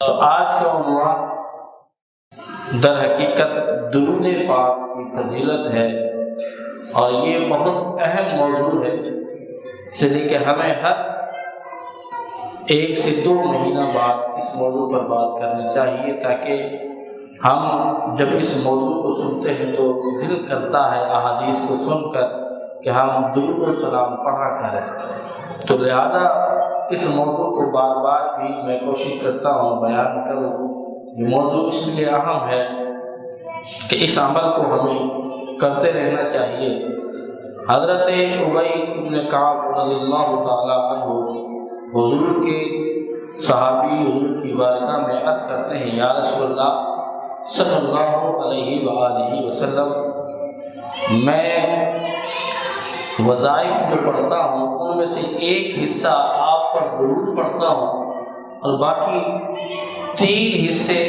تو آج کا عنوان در حقیقت درود پاک کی فضیلت ہے، اور یہ بہت اہم موضوع ہے، اس لیے کہ ہمیں ہر 1 سے 2 مہینہ بعد اس موضوع پر بات کرنی چاہیے، تاکہ ہم جب اس موضوع کو سنتے ہیں تو دل کرتا ہے احادیث کو سن کر کہ ہم درود و سلام پڑھا کریں۔ تو لہذا اس موضوع کو بار بار بھی میں کوشش کرتا ہوں بیان کروں۔ یہ موضوع اس لیے اہم ہے کہ اس عمل کو ہمیں کرتے رہنا چاہیے۔ حضرت ابی بن کعب رضی اللہ تعالیٰ عنہ حضور کے صحابی حضور کی بارگاہ میں عرض کرتے ہیں، یا رسول اللہ صلی اللہ علیہ وآلہ وسلم، میں وظائف جو پڑھتا ہوں ان میں سے ایک حصہ آپ پر درود پڑھتا ہوں، اور باقی 3 حصے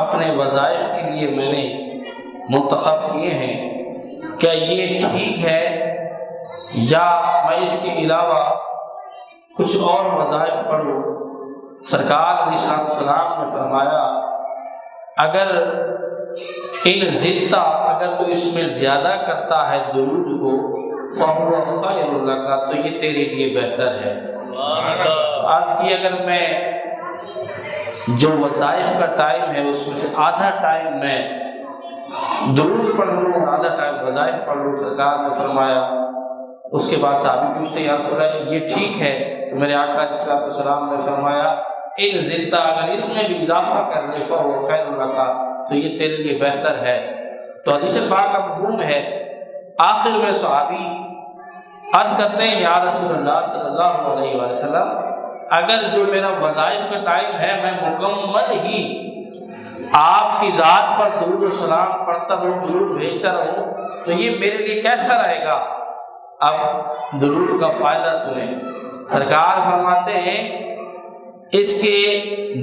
اپنے وظائف کے لیے میں نے منتخب کیے ہیں۔ کیا یہ ٹھیک ہے، یا میں اس کے علاوہ کچھ اور وظائف پڑھوں؟ سرکار علیہ السلام نے فرمایا، اگر ان زدتا، اگر تو اس میں زیادہ کرتا ہے درود کو، فَهُوَ خَيْرٌ لَكَ، تو یہ تیرے لیے بہتر ہے۔ آج کی اگر میں جو وظائف کا ٹائم ہے اس میں سے آدھا ٹائم میں درود پڑھ لوں اور آدھا ٹائم وظائف پڑھ لوں، سرکار نے فرمایا، اس کے بعد صحابی پوچھتے ہیں، یا رسول اللہ یہ ٹھیک ہے؟ تو میرے آقا علیہ السلام نے فرمایا، ان زدتا، اگر اس میں بھی اضافہ کر لے، فَهُوَ خَيْرٌ لَكَ، تو یہ تیرے لیے بہتر ہے۔ تو حدیث پاک کا مفہوم ہے، آخر میں صحابی عرض کرتے ہیں، یا رسول اللہ صلی اللہ علیہ وآلہ وسلم، اگر جو میرا وظائف کا ٹائم ہے میں مکمل ہی آپ کی ذات پر درود و سلام پڑھتا ہوں، درود بھیجتا رہوں، تو یہ میرے لیے کیسا رہے گا؟ اب درود کا فائدہ سنیں۔ سرکار فرماتے ہیں، اس کے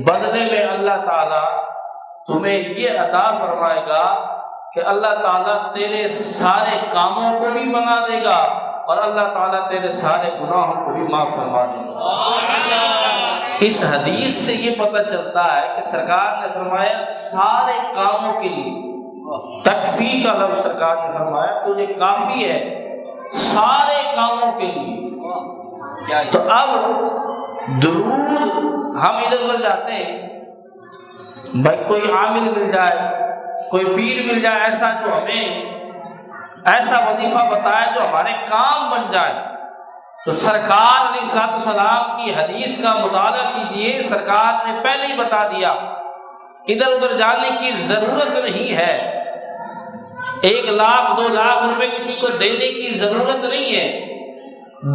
بدلے میں اللہ تعالیٰ تمہیں یہ عطا فرمائے گا کہ اللہ تعالیٰ تیرے سارے کاموں کو بھی بنا دے گا، اور اللہ تعالیٰ تیرے سارے گناہوں کو بھی معاف فرما دے گا۔ اس حدیث سے یہ پتہ چلتا ہے کہ سرکار نے فرمایا سارے کاموں کے لیے، تکفی کا لفظ سرکار نے فرمایا تجھے کافی ہے سارے کاموں کے لیے۔ تو اب درود ہم ادھر ادھر جاتے ہیں، بھائی کوئی عامل مل جائے، کوئی پیر مل جائے ایسا جو ہمیں ایسا وظیفہ بتائے جو ہمارے کام بن جائے، تو سرکار علیہ السلام کی حدیث کا مطالعہ کیجئے۔ سرکار نے پہلے ہی بتا دیا، ادھر ادھر جانے کی ضرورت نہیں ہے، 1 لاکھ 2 لاکھ روپے کسی کو دینے کی ضرورت نہیں ہے۔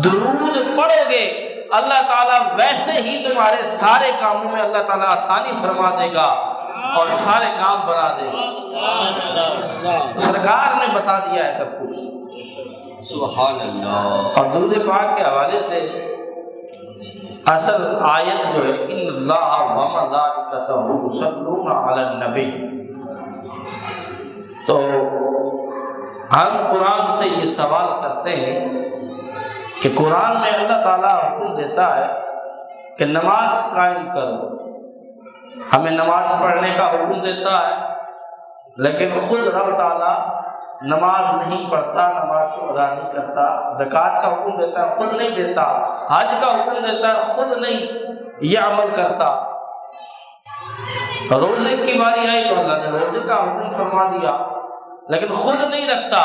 درود پڑھو گے، اللہ تعالیٰ ویسے ہی تمہارے سارے کاموں میں اللہ تعالیٰ آسانی فرما دے گا اور سارے کام بنا دے گا۔ سرکار نے بتا دیا ہے سب کچھ، سبحان اللہ۔ اور درود پاک کے حوالے سے اصل آیت جو ہے، ان اللہ وملائکتہ یصلون علی النبی، تو ہم قرآن سے یہ سوال کرتے ہیں کہ قرآن میں اللہ تعالیٰ حکم دیتا ہے کہ نماز قائم کرو، ہمیں نماز پڑھنے کا حکم دیتا ہے، لیکن خود رب تعالیٰ نماز نہیں پڑھتا، نماز کو ادا نہیں کرتا۔ زکوٰۃ کا حکم دیتا ہے، خود نہیں دیتا۔ حج کا حکم دیتا ہے، خود نہیں یہ عمل کرتا۔ روزے کی باری آئی تو اللہ نے روزے کا حکم فرما دیا، لیکن خود نہیں رکھتا۔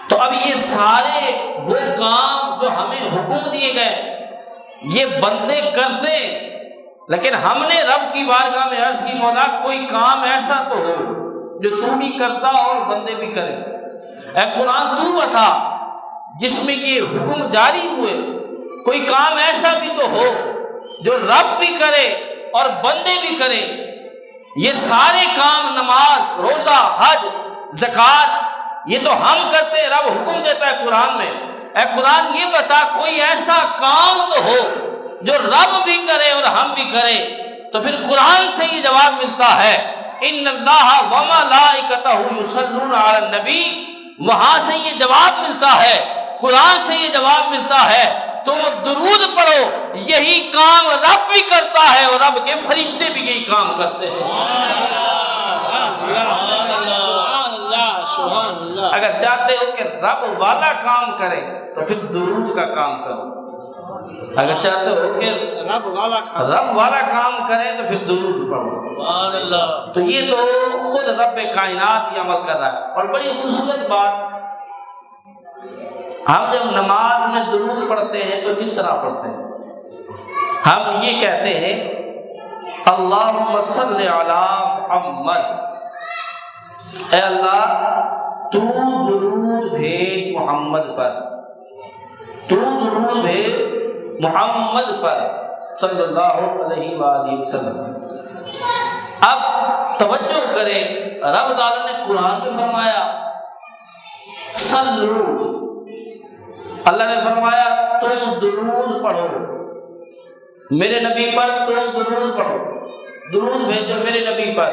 تو اب یہ سارے وہ کام جو ہمیں حکم دیے گئے یہ بندے کرتے، لیکن ہم نے رب کی بارگاہ میں عرض کی، مولا کوئی کام ایسا تو ہو جو تو بھی کرتا اور بندے بھی کرے، اے قرآن تو بتا جس میں یہ حکم جاری ہوئے، کوئی کام ایسا بھی تو ہو جو رب بھی کرے اور بندے بھی کرے۔ یہ سارے کام، نماز، روزہ، حج، زکوٰۃ، یہ تو ہم کرتے، رب حکم دیتا ہے قرآن میں۔ اے قرآن یہ بتا کوئی ایسا کام تو ہو جو رب بھی کرے اور ہم بھی کرے۔ تو پھر قرآن سے یہ جواب ملتا ہے، ان اللہ وملائکتہ یصلون علی النبی، وہاں سے یہ جواب ملتا ہے، قرآن سے یہ جواب ملتا ہے تم درود پڑھو، یہی کام رب بھی کرتا ہے اور رب کے فرشتے بھی یہی کام کرتے ہیں۔ اگر چاہتے ہو کہ رب والا کام کرے تو پھر درود کا کام کرو، اگر چاہتے ہو کہ رب والا کام کرے تو پھر درود پڑھو۔ تو یہ تو خود رب کائنات یہ عمل کر رہا ہے۔ اور بڑی خوبصورت بات، ہم جب نماز میں درود پڑھتے ہیں تو کس طرح پڑھتے ہیں؟ ہم یہ کہتے ہیں اللہم صلی علی محمد، اے اللہ تو درود بھیج محمد پر، تو درود بھیج محمد پر صلی اللہ علیہ وآلہ وسلم۔ اب توجہ کریں، رب تعالیٰ نے قرآن میں فرمایا صلو، اللہ نے فرمایا تم درود پڑھو میرے نبی پر، تم درود پڑھو، درود بھیجو میرے نبی پر۔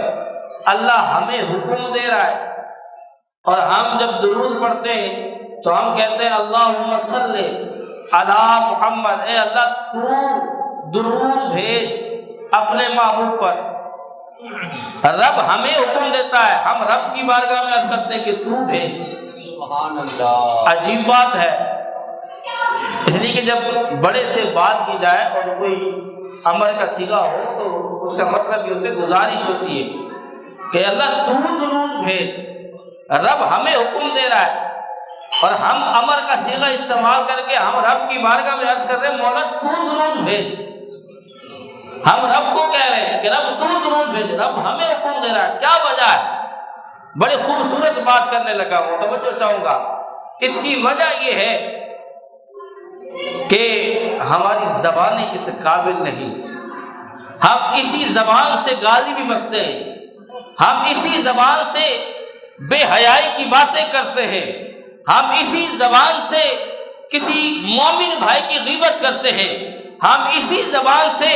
اللہ ہمیں حکم دے رہا ہے، اور ہم جب درود پڑھتے ہیں تو ہم کہتے ہیں اللہم صلی علی محمد، اے اللہ تو درود بھیج اپنے محبوب پر۔ رب ہمیں حکم دیتا ہے، ہم رب کی بارگاہ میں عرض کرتے ہیں کہ تو بھیج۔ سبحان اللہ، عجیب بات ہے، اس لیے کہ جب بڑے سے بات کی جائے اور کوئی امر کا صیغہ ہو تو اس کا مطلب یہ ہوتا ہے، گزارش ہوتی ہے کہ اللہ تو درود بھیج۔ رب ہمیں حکم دے رہا ہے اور ہم امر کا صیغہ استعمال کر کے ہم رب کی بارگاہ میں عرض کر رہے ہیں مولا تو درود بھیج۔ ہم رب کو کہہ رہے ہیں کہ رب تو درود بھیج، رب ہمیں حکم دے رہا ہے، کیا وجہ ہے؟ بڑی خوبصورت بات کرنے لگا ہوں، توجہ چاہوں گا۔ اس کی وجہ یہ ہے کہ ہماری زبانیں اس قابل نہیں، ہم اسی زبان سے گالی بھی بکتے ہیں، ہم اسی زبان سے بے حیائی کی باتیں کرتے ہیں، ہم اسی زبان سے کسی مومن بھائی کی غیبت کرتے ہیں، ہم اسی زبان سے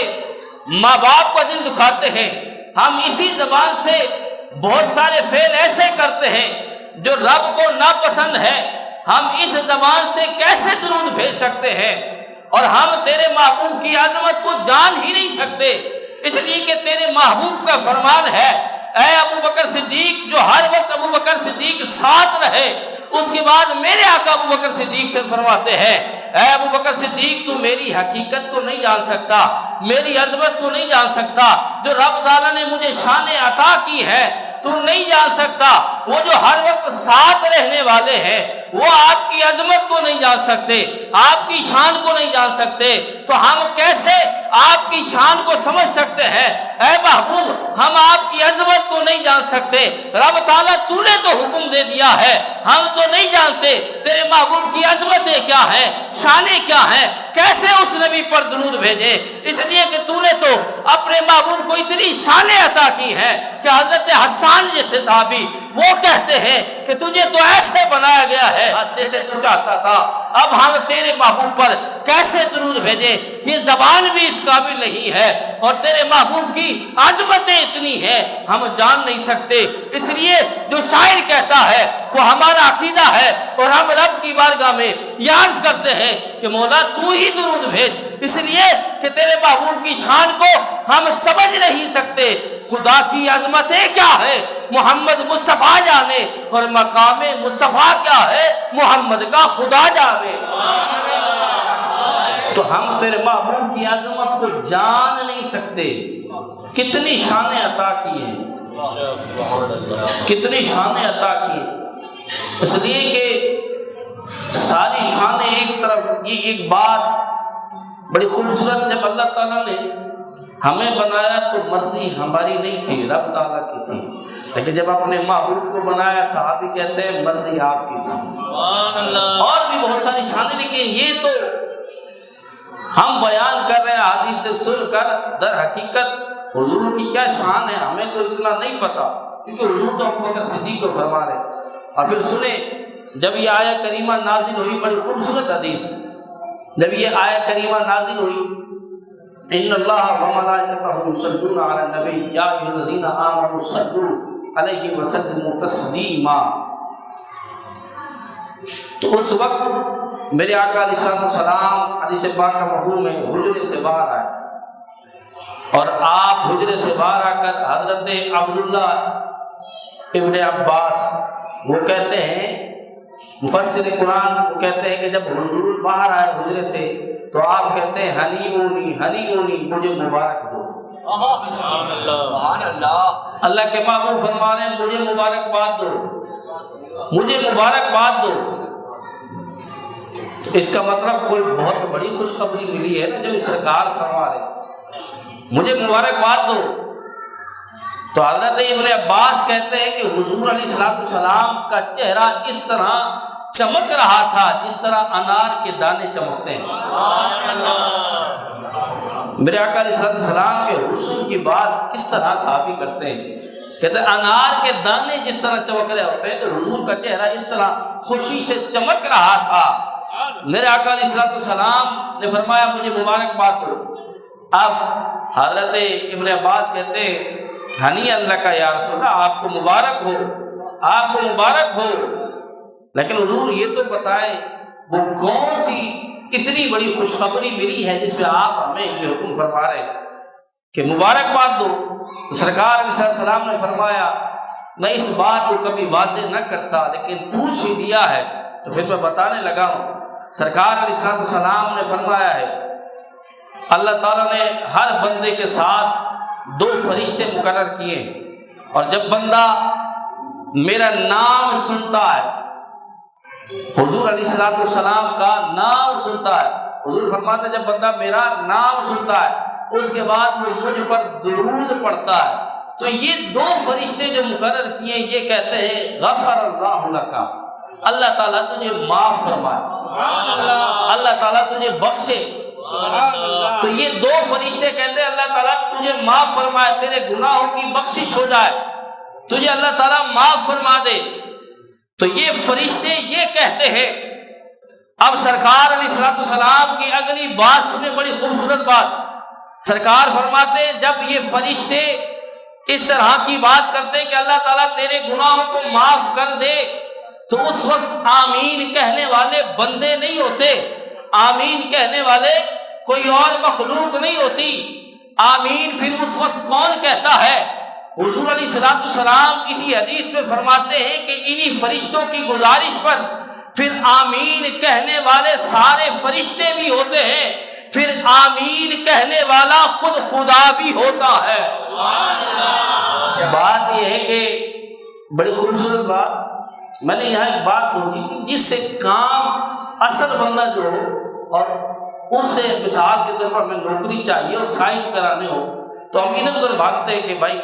ماں باپ کا دل دکھاتے ہیں، ہم اسی زبان سے بہت سارے فعل ایسے کرتے ہیں جو رب کو ناپسند ہے۔ ہم اس زبان سے کیسے درود بھیج سکتے ہیں؟ اور ہم تیرے محبوب کی عظمت کو جان ہی نہیں سکتے، اس لیے کہ تیرے محبوب کا فرمان ہے اے ابو بکر صدیق، جو ہر وقت ابو بکر صدیق ساتھ رہے، اس کے بعد میرے آقا ابو بکر صدیق سے فرماتے ہیں اے ابو بکر صدیق تو میری حقیقت کو نہیں جان سکتا، میری عظمت کو نہیں جان سکتا، جو رب تعالیٰ نے مجھے شان عطا کی ہے تو نہیں جان سکتا، وہ جو ہر وقت ساتھ رہنے والے ہیں وہ آپ کی عظمت کو نہیں جان سکتے، آپ کی شان کو نہیں جان سکتے، تو ہم کیسے آپ کی شان کو سمجھ سکتے ہیں؟ اے محبوب ہم آپ کی عظمت کو نہیں جان سکتے، رب تعالیٰ تو نے تو حکم دے دیا ہے، ہم تو نہیں جانتے تیرے محبوب کی عظمتیں کیا ہیں، شانیں کیا ہیں، کیسے اس نبی پر درود بھیجے؟ اس لیے کہ تو نے تو اپنے محبوب کو اتنی شانیں عطا کی ہیں کہ حضرت حسان جیسے صحابی وہ کہتے ہیں کہ تجھے تو ایسے بنایا گیا ہے جیسے تو چاہتا تھا، اب ہم تیرے محبوب پر کیسے درود بھیجے؟ یہ زبان بھی اس قابل نہیں ہے، اور تیرے محبوب کی عظمتیں اتنی ہیں ہم جان نہیں سکتے۔ اس لیے جو شاعر کہتا ہے وہ ہمارا عقیدہ ہے، اور ہم رب کی بارگاہ میں یہ عرض کرتے ہیں کہ مولا تو ہی درود بھیج، اس لیے کہ تیرے محبوب کی شان کو ہم سمجھ نہیں سکتے۔ خدا کی عظمتیں کیا ہے محمد مصطفیٰ جانے، اور مقام مصطفیٰ کیا ہے محمد کا خدا جانے۔ تو ہم تیرے محبوب کی عظمت کو جان نہیں سکتے، کتنی شانیں عطا کی ہیں، کتنی شانیں عطا کی ہیں۔ اس لیے کہ ساری شانیں ایک طرف، یہ ایک بات بڑی خوبصورت، جب اللہ تعالیٰ نے ہمیں بنایا تو مرضی ہماری نہیں تھی، رب تعالیٰ کی تھی، لیکن جب اپنے محبوب کو بنایا صحابی کہتے ہیں مرضی آپ کی تھی۔ اور بھی بہت ساری شانیں، لیکن یہ تو ہم بیان کر رہے ہیں حدیث سے سن کر، در حقیقت حضور کی کیا شان ہے ہمیں تو اتنا نہیں پتا، کیونکہ حضور تو ابو بکر صدیق کو فرما رہے۔ اور پھر سنیں جب یہ آیت کریمہ نازل ہوئی، بڑی خوبصورت حدیث، جب یہ آیت کریمہ نازل ہوئی ان اللہ وملائکتہ یصلون علی النبی یا ایھا الذین آمنوا صلوا علیہ وسلموا تسلیما، تو اس وقت میرے آقا علیہ السلام حدیث پاک کا مفہوم ہے حجرے سے باہر آئے، اور آپ حجرے سے باہر آ کر حضرت عبداللہ ابن عباس وہ کہتے ہیں، مفسر قرآن وہ کہتے ہیں کہ جب حضور باہر آئے حجرے سے تو آپ کہتے ہیں ہنی مجھے مبارک دو۔ سبحان اللہ۔ اللہ کے محبوب فرما رہے ہیں مجھے مبارکباد دو، مجھے مبارکباد دو۔ تو اس کا مطلب کوئی بہت بڑی خوشخبری ملی ہے نا جب سرکار فرما رہے مجھے مبارکباد دو۔ تو حضرت ابن عباس کہتے ہیں کہ حضور علیہ السلام کا چہرہ اس طرح چمک رہا تھا جس طرح انار کے دانے چمکتے ہیں۔ میرے آقا علیہ السلام کے حسن کی بات کس طرح صحابی کرتے ہیں، کہتے ہیں انار کے دانے جس طرح چمک رہے ہوتے ہیں تو حضور کا چہرہ اس طرح خوشی سے چمک رہا تھا۔ میرے آقا علیہ السلام نے فرمایا مجھے مبارکباد دو۔ اب حضرت ابن عباس کہتے ہیں ہنی اللہ کا یا رسول اللہ، آپ کو مبارک ہو، آپ کو مبارک ہو، لیکن حضور یہ تو بتائیں وہ کون سی اتنی بڑی خوشخبری ملی ہے جس پہ آپ ہمیں یہ حکم فرما رہے ہیں کہ مبارکباد دو۔ تو سرکار علیہ السلام نے فرمایا میں اس بات کو کبھی واضح نہ کرتا لیکن پوچھ ہی دیا ہے تو پھر میں بتانے لگا ہوں۔ سرکار علیہ السلام نے فرمایا ہے اللہ تعالیٰ نے ہر بندے کے ساتھ 2 فرشتے مقرر کیے، اور جب بندہ میرا نام سنتا ہے، حضور علیہ السلام کا نام سنتا ہے، حضور فرماتے ہیں جب بندہ میرا نام سنتا ہے اس کے بعد وہ مجھ پر درود پڑھتا ہے تو یہ 2 فرشتے جو مقرر کیے یہ کہتے ہیں غفر اللہ لکا، اللہ تعالیٰ تجھے معاف فرمائے، اللہ تعالیٰ تجھے بخشے۔ تو یہ 2 فرشتے کہتے ہیں اللہ تعالیٰ تجھے معاف فرمائے، تیرے گناہوں کی بخشش ہو جائے، تجھے اللہ تعالیٰ معاف فرما دے۔ تو یہ فرشتے یہ کہتے ہیں۔ اب سرکار علیہ السلام کی اگلی بات سنیں، بڑی خوبصورت بات۔ سرکار فرماتے ہیں جب یہ فرشتے اس طرح کی بات کرتے کہ اللہ تعالیٰ تیرے گناہوں کو معاف کر دے تو اس وقت آمین کہنے والے بندے نہیں ہوتے، آمین کہنے والے کوئی اور مخلوق نہیں ہوتی۔ آمین پھر اس وقت کون کہتا ہے؟ حضور علیہ السلام اسی حدیث میں فرماتے ہیں کہ انہی فرشتوں کی گزارش پر پھر آمین کہنے والے سارے فرشتے بھی ہوتے ہیں، پھر آمین کہنے والا خود خدا بھی ہوتا ہے۔ بات یہ ہے کہ بڑی خوبصورت بات، میں نے یہاں ایک بات سوچی کہ جس سے کام اصل بندہ جو ہو اور اس سے مثال کے طور پر ہمیں نوکری چاہیے اور سائن کرانے ہو تو ہم ادھر ادھر بھاگتے ہیں کہ بھائی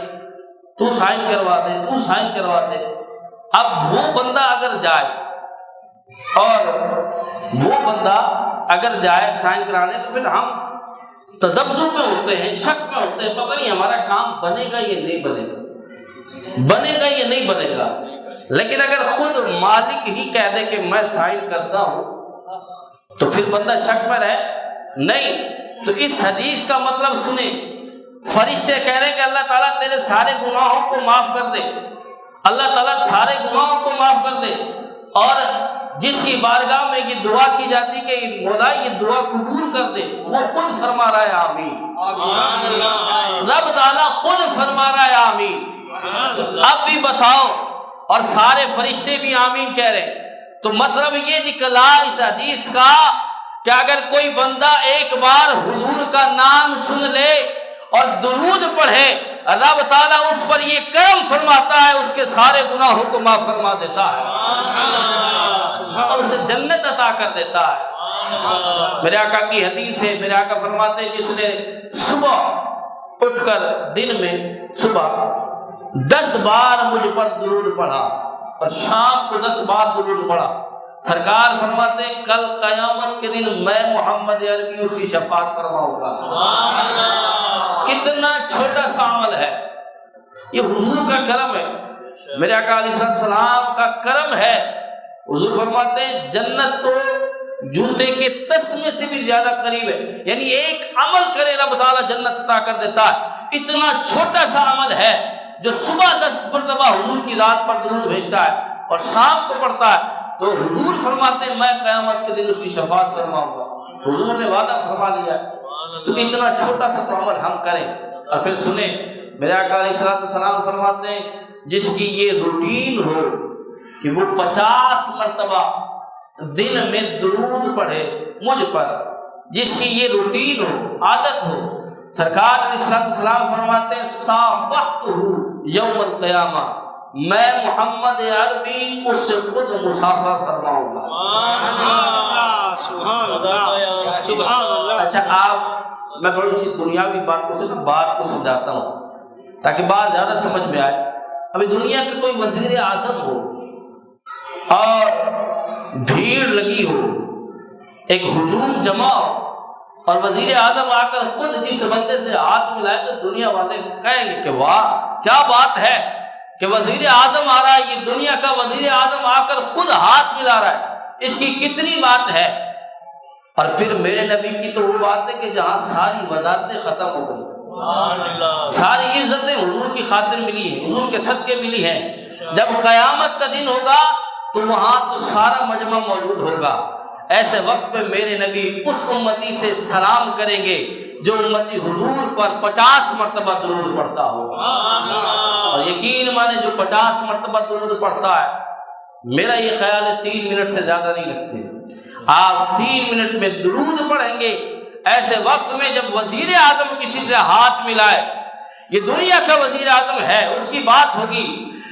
تو سائن کروا دے، تو سائن کروا دے۔ اب وہ بندہ اگر جائے اور وہ بندہ اگر جائے سائن کرانے تو پھر ہم تذبذب میں ہوتے ہیں، شک میں ہوتے ہیں، پتہ نہیں ہمارا کام بنے گا یہ نہیں بنے گا، بنے گا یہ نہیں بنے گا۔ لیکن اگر خود مالک ہی کہہ دے کہ میں سائن کرتا ہوں تو پھر بندہ شک میں رہے نہیں۔ تو اس حدیث کا مطلب سنیں، فرشتے کہہ رہے کہ اللہ تعالیٰ تیرے سارے گناہوں کو معاف کر دے، اللہ تعالیٰ سارے گناہوں کو معاف کر دے، اور جس کی بارگاہ میں یہ دعا کی جاتی کہ مولا یہ دعا قبول کر دے وہ خود فرما رہا ہے آمین، رب تعالیٰ خود فرما رہا ہے آمین۔ تو اب بھی بتاؤ، اور سارے فرشتے بھی آمین کہہ رہے، تو مطلب یہ نکلا اس حدیث کا کہ اگر کوئی بندہ ایک بار حضور کا نام سن لے اور درود پڑھے رب تعالیٰ اس پر یہ کرم فرماتا ہے، اس کے سارے گناہوں کو معاف فرما دیتا ہے اور اسے جنت عطا کر دیتا ہے۔ میرے آقا کی حدیث ہے، میرے آقا فرماتے ہیں جس نے صبح اٹھ کر دن میں صبح 10 بار مجھ پر درود پڑھا اور شام کو 10 بار درود پڑھا، سرکار فرماتے ہیں کل قیامت کے دن میں محمد عربی اس کی شفاعت فرماؤں گا۔ کتنا چھوٹا سا عمل ہے، یہ حضور کا کرم ہے، میرے آقا علیہ السلام کا کرم ہے۔ حضور فرماتے ہیں جنت تو جوتے کے تسمے سے بھی زیادہ قریب ہے، یعنی ایک عمل کرے رب تعالیٰ جنت عطا کر دیتا ہے۔ اتنا چھوٹا سا عمل ہے جو صبح 10 مرتبہ حضور کی ذات پر درود بھیجتا ہے اور شام کو پڑھتا ہے تو حضور فرماتے ہیں میں قیامت کے دن اس کی شفاعت فرماؤں گا. حضور نے وعدہ فرما لیا ہے. تو اتنا چھوٹا سا تو عمل ہم کریں. اور پھر سنیں میرے آقا علیہ السلام فرماتے ہیں جس کی یہ روٹین ہو کہ وہ 50 مرتبہ دن میں درود پڑھے مجھ پر، جس کی یہ روٹین ہو، عادت ہو، سرکار علیہ السلام فرماتے ہیں صافحتہ یوم القیامہ، میں محمد عربی اس سے خود مسافہ فرماؤں گا. سبحان اللہ. اچھا آپ میں تھوڑی سی دنیاوی باتوں سے بات کو سمجھاتا ہوں تاکہ بات زیادہ سمجھ میں آئے. ابھی دنیا کا کوئی وزیر اعظم ہو اور بھیڑ لگی ہو، ایک ہجوم جمع ہو اور وزیر اعظم آ کر خود جس بندے سے ہاتھ ملائے تو دنیا والے کہیں گے کہ واہ کیا بات ہے کہ وزیر اعظم آ رہا ہے، یہ دنیا کا وزیر اعظم آ کر خود ہاتھ ملا رہا ہے، اس کی کتنی بات ہے. اور پھر میرے نبی کی تو وہ بات ہے کہ جہاں ساری وزارتیں ختم ہو گئی، ساری عزتیں حضور کی خاطر ملی ہیں، حضور کے صدقے ملی ہیں. جب قیامت کا دن ہوگا تو وہاں تو سارا مجمع موجود ہوگا. ایسے وقت میں میرے نبی اس امتی سے سلام کریں گے جو امتی حضور پر 50 مرتبہ درود پڑھتا ہو. اور یقین مانے جو 50 مرتبہ درود پڑھتا ہے، میرا یہ خیال ہے 3 منٹ سے زیادہ نہیں لگتے. آپ 3 منٹ میں درود پڑھیں گے. ایسے وقت میں جب وزیر اعظم کسی سے ہاتھ ملائے، یہ دنیا کا وزیر اعظم ہے، اس کی بات ہوگی،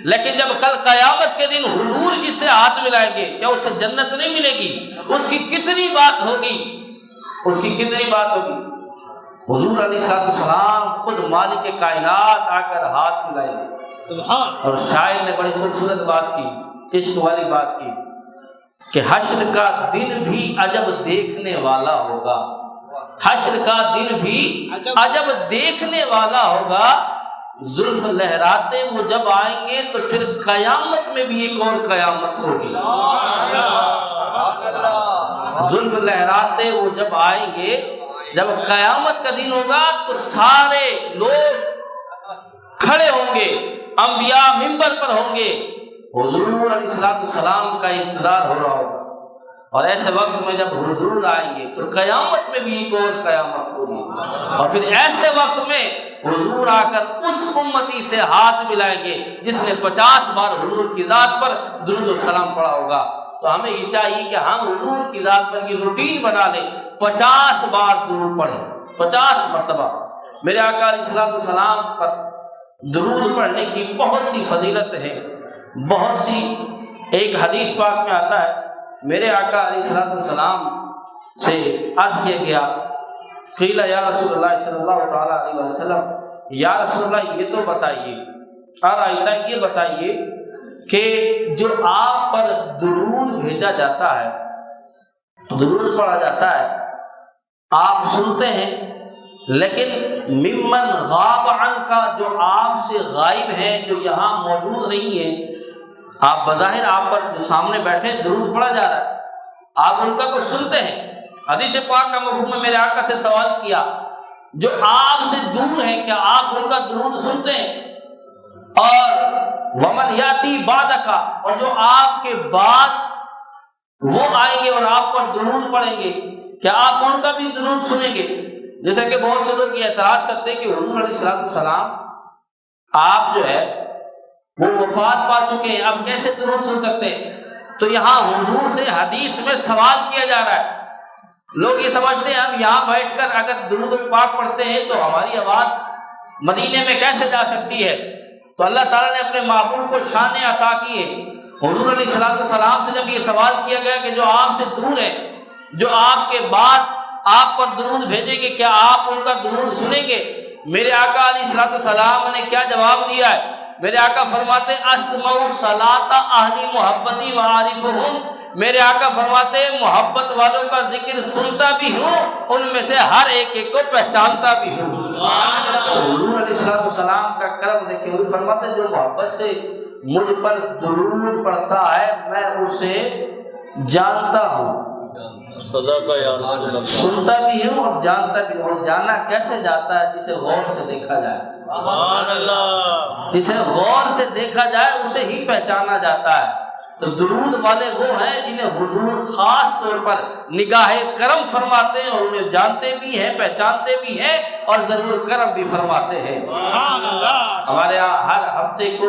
لیکن جب کل قیامت کے دن حضور جس سے ہاتھ ملائیں گے کیا اس سے جنت نہیں ملے گی؟ اس کی کتنی بات ہوگی، اس کی کتنی بات ہوگی. حضور علیہ السلام خود مالک کائنات آ کر ہاتھ ملائیں گے. اور شاعر نے بڑی خوبصورت بات کی، عشق والی بات کی کہ حشر کا دن بھی عجب دیکھنے والا ہوگا، حشر کا دن بھی عجب دیکھنے والا ہوگا. زلف لہراتے وہ جب آئیں گے تو پھر قیامت میں بھی ایک اور قیامت ہوگی. زلف لہراتے وہ جب آئیں گے، جب قیامت کا دن ہوگا تو سارے لوگ کھڑے ہوں گے، انبیاء منبر پر ہوں گے، حضور علیہ السلام کا انتظار ہو رہا ہوگا. اور ایسے وقت میں جب حضور آئیں گے تو قیامت میں بھی ایک اور قیامت ہوگی. اور پھر ایسے وقت میں حضور آ کر اس امتی سے ہاتھ ملائیں گے جس نے 50 بار حضور کی ذات پر درود و سلام پڑھا ہوگا. تو ہمیں یہ چاہیے کہ ہم حضور کی ذات پر کی روٹین بنا لیں، 50 بار درود پڑھیں، 50 مرتبہ. میرے آقا علیہ السلام پر درود پڑھنے کی بہت سی فضیلت ہے، بہت سی. ایک حدیث پاک میں آتا ہے میرے آقا علیہ السلام سے عرض کیا گیا، قیل یا رسول اللہ صلی اللہ تعالیٰ علیہ وسلم، یا رسول اللہ یہ تو بتائیے، اور یہ بتائیے کہ جو آپ پر درود بھیجا جاتا ہے، درود پڑھا جاتا ہے، آپ سنتے ہیں، لیکن ممن غاب عن کا جو آپ سے غائب ہیں، جو یہاں موجود نہیں ہیں، آپ بظاہر آپ پر جو سامنے بیٹھے درود پڑھا جا رہا ہے، آپ ان کا تو سنتے ہیں. حدیث پاک کا مفہوم میں میرے آقا سے سوال کیا، جو آپ سے دور ہیں کیا آپ ان کا درود سنتے ہیں؟ اور ومن یاتی بعدک، اور جو آپ کے بعد وہ آئیں گے اور آپ پر درود پڑھیں گے، کیا آپ ان کا بھی درود سنیں گے؟ جیسا کہ بہت سے لوگ یہ اعتراض کرتے ہیں کہ حضور علیہ السلام آپ جو ہے وہ وفات پا چکے ہیں، اب کیسے درود سن سکتے ہیں؟ تو یہاں حضور سے حدیث میں سوال کیا جا رہا ہے. لوگ یہ سمجھتے ہیں ہم یہاں بیٹھ کر اگر درود پاک پڑھتے ہیں تو ہماری آواز مدینے میں کیسے جا سکتی ہے؟ تو اللہ تعالیٰ نے اپنے محبوب کو شان عطا کی ہے. حضور علیہ السلام سے جب یہ سوال کیا گیا کہ جو آپ سے دور ہیں، جو آپ کے بعد آپ پر درود بھیجیں گے، کیا آپ ان کا درود سنیں گے؟ میرے آقا علیہ السلام نے کیا جواب دیا ہے؟ میرے آقا فرماتے اسمع صلاۃ اہل محبتی وعارفہم، میرے آقا فرماتے محبت والوں کا ذکر سنتا بھی ہوں، ان میں سے ہر ایک ایک کو پہچانتا بھی ہوں. حضور علیہ السلام کا کرم دیکھیں، وہ فرماتے جو محبت سے مجھ پر درود پڑھتا ہے میں اسے جانتا ہوں. صدقہ یا رسول اللہ. سنتا بھی ہوں اور جانتا بھی ہوں. جانا کیسے جاتا ہے؟ جسے غور سے دیکھا جائے. سبحان اللہ. جسے غور سے دیکھا جائے اسے ہی پہچانا جاتا ہے. تو درود والے وہ ہیں جنہیں حضور خاص طور پر نگاہ کرم فرماتے ہیں اور انہیں جانتے بھی ہیں، پہچانتے بھی ہیں اور ضرور کرم بھی فرماتے ہیں۔ ہمارے یہاں ہر ہفتے کو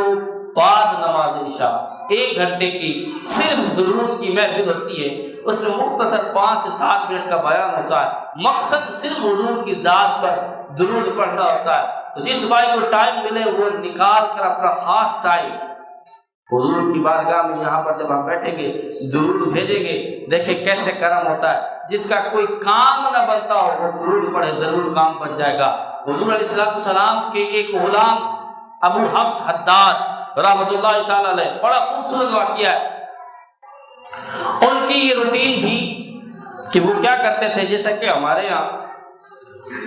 بعد نماز عشاء 1 گھنٹے کی صرف درود کی محفل ہوتی ہے، اس میں مختصر 5 سے 7 منٹ کا بیان ہوتا ہے، مقصد صرف حضور کی ذات پر درود پڑھنا ہوتا ہے۔ تو جس بھائی کو ٹائم ملے وہ نکال کر اپنا خاص ٹائم حضور کی بارگاہ میں یہاں پر جب ہم بیٹھیں گے درود بھیجیں گے، دیکھیں کیسے کرم ہوتا ہے۔ جس کا کوئی کام نہ بنتا ہو وہ درود پڑھے، ضرور کام بن جائے گا۔ حضور علیہ السلام کے ایک غلام ابو حفص حداد رحمۃ اللہ تعالی علیہ، بڑا خوبصورت واقعہ ہے۔ ان کی یہ روٹین تھی کہ وہ کیا کرتے تھے، جیسا کہ ہمارے یہاں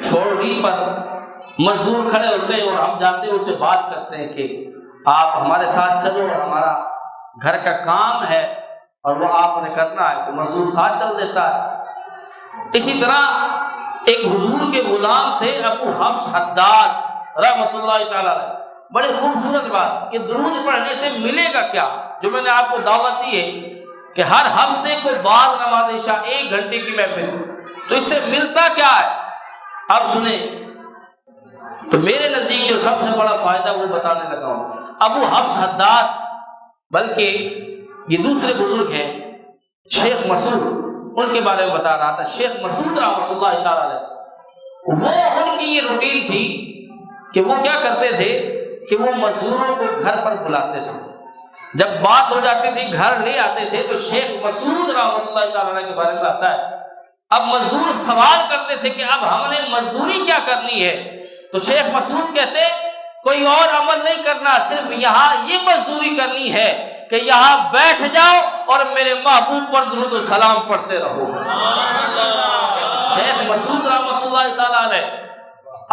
فوڑی پر مزدور کھڑے ہوتے ہیں اور ہم جاتے ہیں ان سے بات کرتے ہیں کہ آپ ہمارے ساتھ چلو اور ہمارا گھر کا کام ہے اور وہ آپ نے کرنا ہے، تو مزدور ساتھ چل دیتا ہے۔ اسی طرح ایک حضور کے غلام تھے ابو حفص حداد رحمۃ اللہ تعالی علیہ، بڑی خوبصورت بات کہ درود پڑھنے سے ملے گا کیا، جو میں نے آپ کو دعوت دی ہے کہ ہر ہفتے کو بعد نماز عشاء 1 گھنٹے کی محفل، تو اس سے ملتا کیا ہے اب سنیں۔ تو میرے نزدیک جو سب سے بڑا فائدہ وہ بتانے لگا ہوں۔ ابو حفص حداد، بلکہ یہ دوسرے بزرگ ہیں شیخ مسعود، ان کے بارے میں بتا رہا تھا، شیخ مسعود رحمۃ اللہ تعالی علیہ، وہ ان کی یہ روٹین تھی کہ وہ کیا کرتے تھے کہ وہ مزدوروں کو گھر پر بلاتے تھے، جب بات ہو جاتی تھی گھر لے آتے تھے۔ تو شیخ مسعود رحمۃ اللہ تعالی علیہ کے بارے میں آتا ہے، اب مزدور سوال کرتے تھے کہ اب ہم نے مزدوری کیا کرنی ہے، تو شیخ مسعود کہتے کوئی اور عمل نہیں کرنا، صرف یہاں یہ مزدوری کرنی ہے کہ یہاں بیٹھ جاؤ اور میرے محبوب پر درود و سلام پڑھتے رہو۔ شیخ مسعود رحمۃ اللہ تعالی علیہ،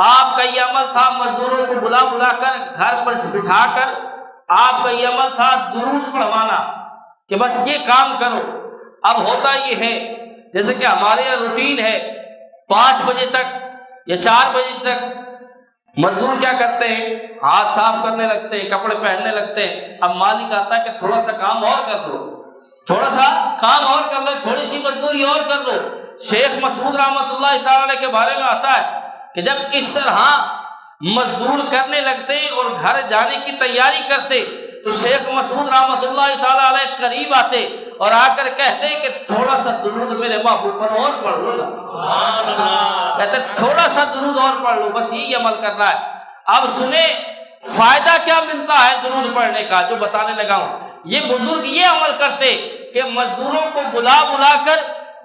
آپ کا یہ عمل تھا مزدوروں کو بلا کر گھر پر بٹھا کر آپ کا یہ عمل تھا درود پڑھوانا کہ بس یہ کام کرو۔ اب ہوتا یہ ہے جیسے کہ ہمارے یہاں روٹین ہے 5 بجے تک یا 4 بجے تک مزدور کیا کرتے ہیں، ہاتھ صاف کرنے لگتے ہیں، کپڑے پہننے لگتے ہیں۔ اب مالک آتا ہے کہ تھوڑا سا کام اور کر لو، تھوڑا سا کام اور کر لو، تھوڑی سی مزدوری اور کر لو۔ شیخ مسعود رحمۃ اللہ تعالی علیہ کے بارے میں آتا ہے کہ جب اس طرح مزدور کرنے لگتے اور گھر جانے کی تیاری کرتے تو شیخ مسعود رحمۃ اللہ تعالی علیہ قریب آتے اور آ کر کہتے کہ تھوڑا سا درود میرے محبوب پر اور پڑھ لو نا، کہتے تھوڑا سا درود اور پڑھ لو، بس یہی عمل کرنا ہے۔ اب سنیں فائدہ کیا ملتا ہے درود پڑھنے کا، جو بتانے لگا ہوں۔ یہ بزرگ یہ عمل کرتے کہ مزدوروں کو بلا کر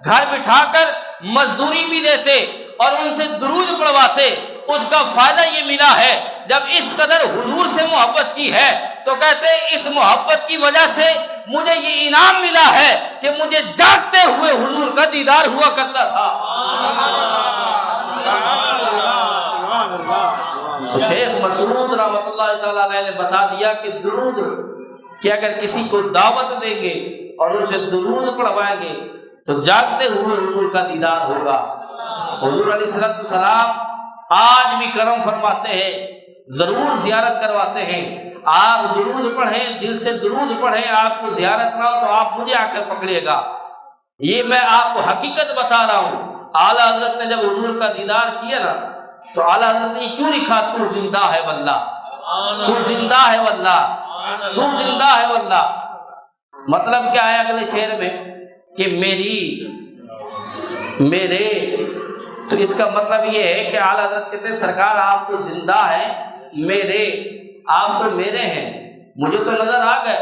گھر بٹھا کر مزدوری بھی دیتے اور ان سے درود پڑھواتے۔ اس کا فائدہ یہ ملا ہے جب اس قدر حضور سے محبت کی ہے تو کہتے اس محبت کی وجہ سے مجھے یہ انعام ملا ہے کہ مجھے جاگتے ہوئے حضور کا دیدار ہوا کرتا تھا۔ تو شیخ مسعود رحمۃ اللہ تعالی علیہ نے بتا دیا کہ درود کہ اگر کسی کو دعوت دیں گے اور اسے درود پڑھوائیں گے تو جاگتے ہوئے حضور کا دیدار ہوگا۔ حضور علیہ السلام آج بھی کرم فرماتے ہیں، ضرور زیارت کرواتے ہیں۔ آپ درود پڑھیں، دل سے درود پڑھیں، آپ کو زیارت نہ ہو تو آپ مجھے آ کر پکڑیے گا۔ یہ میں آپ کو حقیقت بتا رہا ہوں۔ اعلیٰ حضرت نے جب حضور کا دیدار کیا نا تو اعلیٰ حضرت نے کیوں لکھا تو زندہ ہے واللہ، تو زندہ ہے واللہ، تو زندہ ہے واللہ۔ مطلب کیا ہے اگلے شعر میں کہ میرے، تو اس کا مطلب یہ ہے کہ اعلیٰ حضرت کہتے ہیں سرکار آپ کو زندہ ہے، میرے، آپ تو میرے ہیں، مجھے تو نظر آ گئے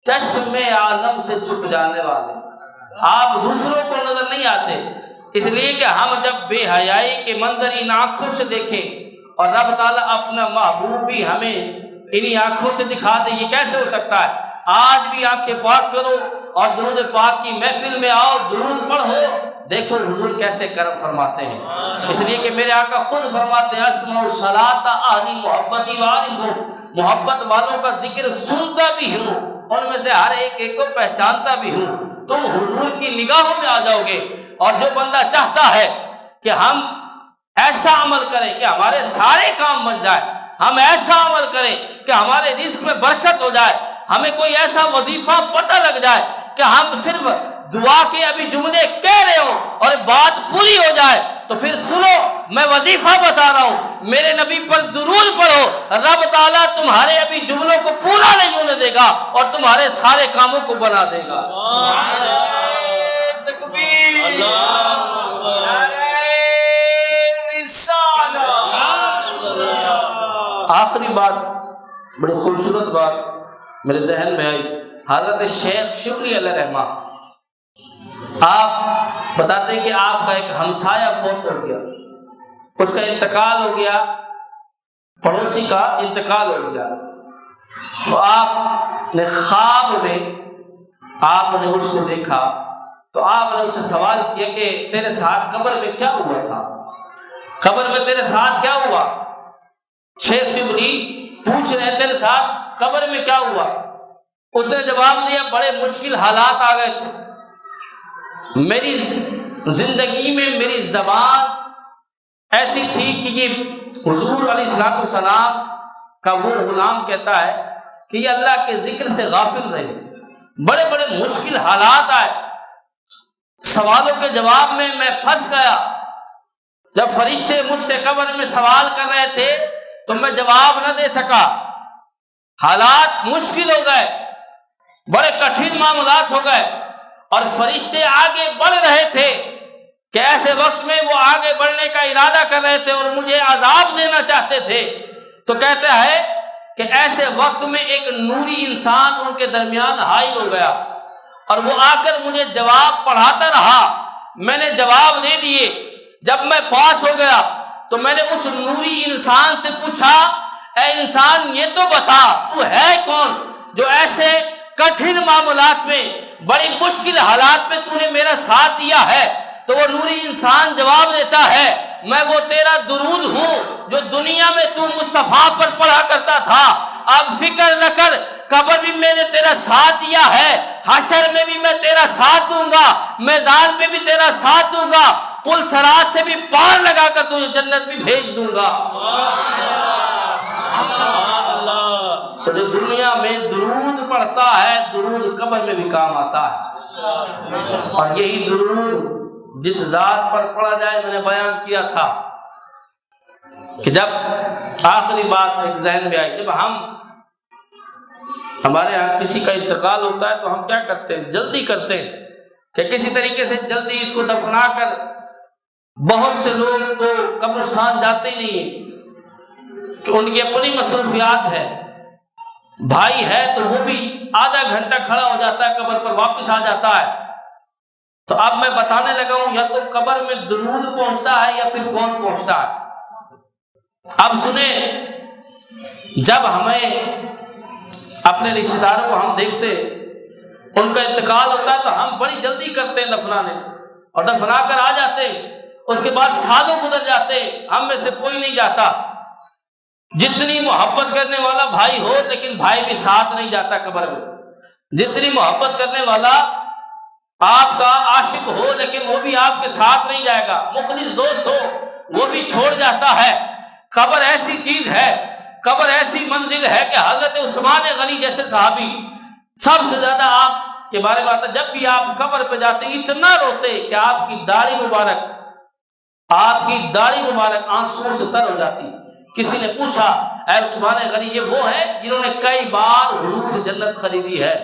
چشم عالم سے چھپ جانے والے، آپ دوسروں کو نظر نہیں آتے، اس لیے کہ ہم جب بے حیائی کے منظر ان آنکھوں سے دیکھیں اور رب تعالیٰ اپنا محبوب بھی ہمیں انہی آنکھوں سے دکھا دے، یہ کیسے ہو سکتا ہے؟ آج بھی آنکھیں پاک کرو اور درود پاک کی محفل میں آؤ، درود پڑھو، دیکھو حضور کیسے کرم فرماتے ہیں۔ اس لیے کہ میرے آقا خود فرماتے ہیں اسمع الصلاۃ اہلی محبتی وعارف ہوں، محبت والوں کا ذکر سنتا بھی ہوں، ان میں سے ہر ایک کو پہچانتا بھی ہوں۔ تم حضور کی نگاہوں میں آ جاؤ گے۔ اور جو بندہ چاہتا ہے کہ ہم ایسا عمل کریں کہ ہمارے سارے کام بن جائے، ہم ایسا عمل کریں کہ ہمارے رزق میں برکت ہو جائے، ہمیں کوئی ایسا وظیفہ پتہ لگ جائے کہ ہم صرف دعا کے ابھی جملے کہہ رہے ہوں اور بات پوری ہو جائے تو پھر سنو میں وظیفہ بتا رہا ہوں، میرے نبی پر درود پڑھو، رب تعالیٰ تمہارے ابھی جملوں کو پورا نہیں ہونے دے گا اور تمہارے سارے کاموں کو بنا دے گا۔ تکبیر، نعرہ رسالہ۔ آخری بات، بڑی خوبصورت بات میرے ذہن میں آئی، حضرت شیخ شبلی علیہ رحمہ آپ بتاتے ہیں کہ آپ کا ایک ہمسایہ فوت ہو گیا، اس کا انتقال ہو گیا، پڑوسی کا انتقال ہو گیا، تو آپ نے خواب میں آپ نے اس کو دیکھا تو آپ نے اس سے سوال کیا کہ تیرے ساتھ قبر میں کیا ہوا تھا، قبر میں تیرے ساتھ کیا ہوا؟ شیخ شبلی پوچھ رہے ہیں تیرے ساتھ قبر میں کیا ہوا؟ اس نے جواب دیا بڑے مشکل حالات آ گئے تھے، میری زندگی میں میری زبان ایسی تھی کہ یہ حضور علیہ السلام کا وہ غلام کہتا ہے کہ یہ اللہ کے ذکر سے غافل رہے، بڑے بڑے مشکل حالات آئے، سوالوں کے جواب میں پھنس گیا، جب فرشتے مجھ سے قبر میں سوال کر رہے تھے تو میں جواب نہ دے سکا، حالات مشکل ہو گئے، بڑے کٹھن معاملات ہو گئے، اور فرشتے آگے بڑھ رہے تھے کہ ایسے وقت میں وہ آگے بڑھنے کا ارادہ کر رہے تھے اور مجھے عذاب دینا چاہتے تھے، تو کہتا ہے کہ ایسے وقت میں ایک نوری انسان ان کے درمیان حائل ہو گیا اور وہ آ کر مجھے جواب پڑھاتا رہا، میں نے جواب دے دیے، جب میں پاس ہو گیا تو میں نے اس نوری انسان سے پوچھا اے انسان یہ تو بتا تو ہے کون جو ایسے کٹھن معاملات میں بڑی مشکل حالات میں تو نے میرا ساتھ دیا ہے؟ تو وہ نوری انسان جواب دیتا ہے میں وہ تیرا درود ہوں جو دنیا میں تو مصطفیٰ پر پڑھا کرتا تھا، اب فکر نہ کر، قبر بھی میں نے تیرا ساتھ دیا ہے، حشر میں بھی میں تیرا ساتھ دوں گا، میدان پہ بھی تیرا ساتھ دوں گا، پل صراط سے بھی پار لگا کر تجھے جنت بھی بھیج دوں گا۔ تو جو دنیا میں درود پڑھتا ہے درود قبر میں بھی کام آتا ہے، اور یہی درود جس ذات پر پڑھا جائے میں نے بیان کیا تھا کہ جب آخری بات ایک ذہن میں آئی، جب ہمارے ہاں کسی کا انتقال ہوتا ہے تو ہم کیا کرتے ہیں؟ جلدی کرتے ہیں کہ کسی طریقے سے جلدی اس کو دفنا کر، بہت سے لوگ تو قبرستان جاتے ہی نہیں ہیں کہ ان کی اپنی مصروفیات ہے، بھائی ہے تو وہ بھی آدھا گھنٹہ کھڑا ہو جاتا ہے قبر پر، واپس آ جاتا ہے۔ تو اب میں بتانے لگا ہوں یا تو قبر میں درود پہنچتا ہے یا پھر کون پہنچتا ہے۔ اب سنیں، جب ہمیں اپنے رشتہ داروں کو ہم دیکھتے ان کا انتقال ہوتا ہے تو ہم بڑی جلدی کرتے ہیں دفنانے، اور دفنا کر آ جاتے ہیں، اس کے بعد سالوں گزر جاتے ہیں، ہم میں سے کوئی نہیں جاتا، جتنی محبت کرنے والا بھائی ہو لیکن بھائی بھی ساتھ نہیں جاتا قبر میں، جتنی محبت کرنے والا آپ کا عاشق ہو لیکن وہ بھی آپ کے ساتھ نہیں جائے گا، مخلص دوست ہو وہ بھی چھوڑ جاتا ہے۔ قبر ایسی چیز ہے، قبر ایسی منزل ہے کہ حضرت عثمان غنی جیسے صحابی سب سے زیادہ آپ کے بارے میں آتا، جب بھی آپ قبر پہ جاتے اتنا روتے کہ آپ کی داڑھی مبارک آنسوؤں سے تر ہو جاتی۔ کسی نے پوچھا اے عثمان غنی یہ وہ ہیں جنہوں نے کئی بار حضور سے جنت خریدی ہے،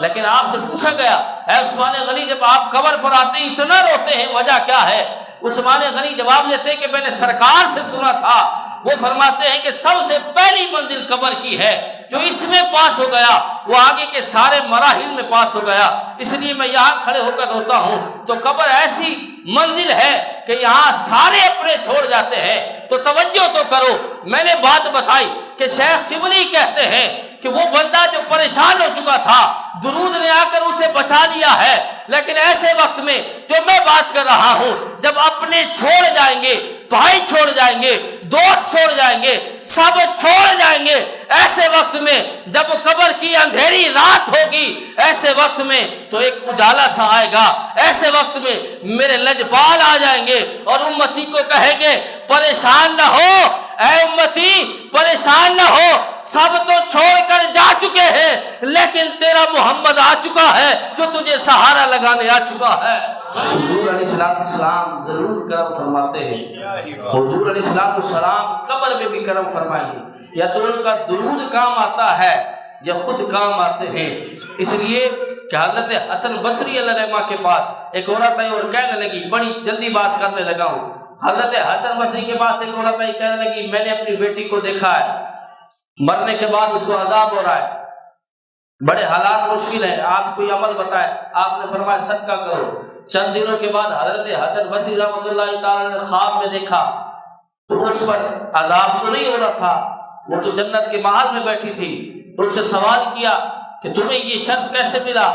لیکن آپ سے پوچھا گیا اے عثمان غنی جب آپ قبر پر آتے ہیں اتنا روتے ہیں، وجہ کیا ہے؟ عثمان غنی جواب دیتے ہیں کہ میں نے سرکار سے سنا تھا، وہ فرماتے ہیں کہ سب سے پہلی منزل قبر کی ہے، جو اس میں پاس ہو گیا وہ آگے کے سارے مراحل میں پاس ہو گیا، اس لیے میں یہاں کھڑے ہو کر روتا ہوں۔ تو قبر ایسی منزل ہے کہ یہاں سارے اپنے چھوڑ جاتے ہیں۔ تو توجہ تو کرو، میں نے بات بتائی کہ شیخ شبلی کہتے ہیں کہ وہ بندہ جو پریشان ہو چکا تھا درود نے آ کر اسے بچا لیا ہے، لیکن ایسے وقت میں جو میں بات کر رہا ہوں جب اپنے چھوڑ جائیں گے، بھائی چھوڑ جائیں گے، دوست چھوڑ جائیں گے، سب چھوڑ جائیں گے، ایسے وقت میں جب قبر کی اندھیری رات ہوگی، ایسے وقت میں تو ایک اجالا سا آئے گا، ایسے وقت میں میرے لجپال آ جائیں گے اور امتی کو کہیں گے پریشان نہ ہو، اے امتی پریشان نہ ہو، سب تو چھوڑ کر جا چکے ہیں، لیکن تیرا محمد آ چکا ہے جو تجھے سہارا لگانے آ چکا ہے۔ حضور علیہ السلام ضرور کرم فرماتے ہیں، حضور علیہ السلام قبر میں بھی کرم فرمائیں گے، یا تو ان کا درود کام آتا ہے یا خود کام آتے ہیں۔ اس لیے کہ حضرت حسن بصری علیہ الرحمہ کے پاس ایک عورت آئی اور کہنے لگی، بڑی جلدی بات کرنے لگا ہوں، حضرت حسن بصری کے پاس ایک عورت آئی کہنے لگی، میں نے اپنی بیٹی کو دیکھا ہے، مرنے کے بعد اس کو عذاب ہو رہا ہے، بڑے حالات مشکل ہیں، آپ کوئی عمل بتائے۔ آپ نے فرمایا صدقہ کرو۔ چند دنوں کے بعد حضرت حسن بصری رحمۃ اللہ تعالی نے خواب میں دیکھا تو اس پر عذاب تو نہیں ہو رہا تھا، وہ تو جنت کے محل میں بیٹھی تھی، تو اس سے سوال کیا کہ تمہیں یہ شرف کیسے ملا؟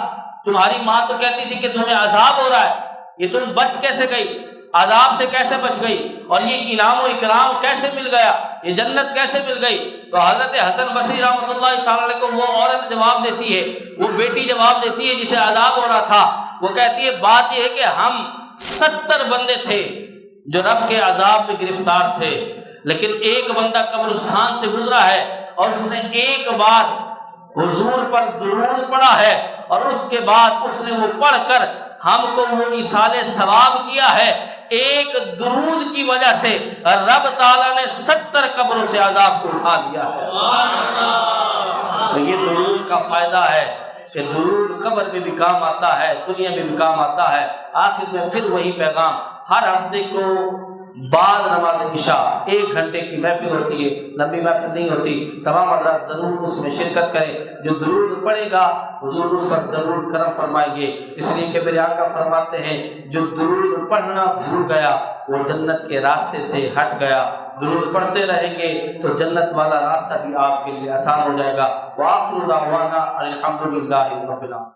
تمہاری ماں تو کہتی تھی کہ تمہیں عذاب ہو رہا ہے، یہ تم بچ کیسے گئی؟ عذاب سے کیسے بچ گئی؟ اور یہ انعام و اکرام کیسے مل گیا؟ یہ جنت کیسے مل گئی؟ تو حضرت حسن بصری رحمۃ اللہ تعالی کو وہ عورت جواب دیتی ہے، وہ بیٹی جواب دیتی ہے جسے عذاب ہو رہا تھا، وہ کہتی ہے بات یہ ہے کہ ہم 70 بندے تھے جو رب کے عذاب میں گرفتار تھے، لیکن ایک بندہ قبرستان سے گزرا ہے اور اس نے ایک بار حضور پر درود پڑھا ہے، اور اس کے بعد اس نے وہ پڑھ کر ہم کو وہ ایصال ثواب کیا ہے۔ ایک درود کی وجہ سے رب تعالیٰ نے 70 قبروں سے عذاب کو اٹھا لیا ہے۔ تو یہ درود کا فائدہ ہے کہ درود قبر میں بھی کام آتا ہے، دنیا میں بھی کام آتا ہے۔ آخر میں پھر وہی پیغام، ہر ہفتے کو بعد نماز عشاء 1 گھنٹے کی محفل ہوتی ہے، لمبی محفل نہیں ہوتی، تمام حضرات ضرور اس میں شرکت کریں۔ جو درود پڑھے گا حضور اس پر ضرور کرم فرمائیں گے، اس لیے کہ میرے آقا فرماتے ہیں جو درود پڑھنا بھول گیا وہ جنت کے راستے سے ہٹ گیا۔ درود پڑھتے رہیں گے تو جنت والا راستہ بھی آپ کے لیے آسان ہو جائے گا۔ وآخر دعوانا الحمدللہ رب العالمین۔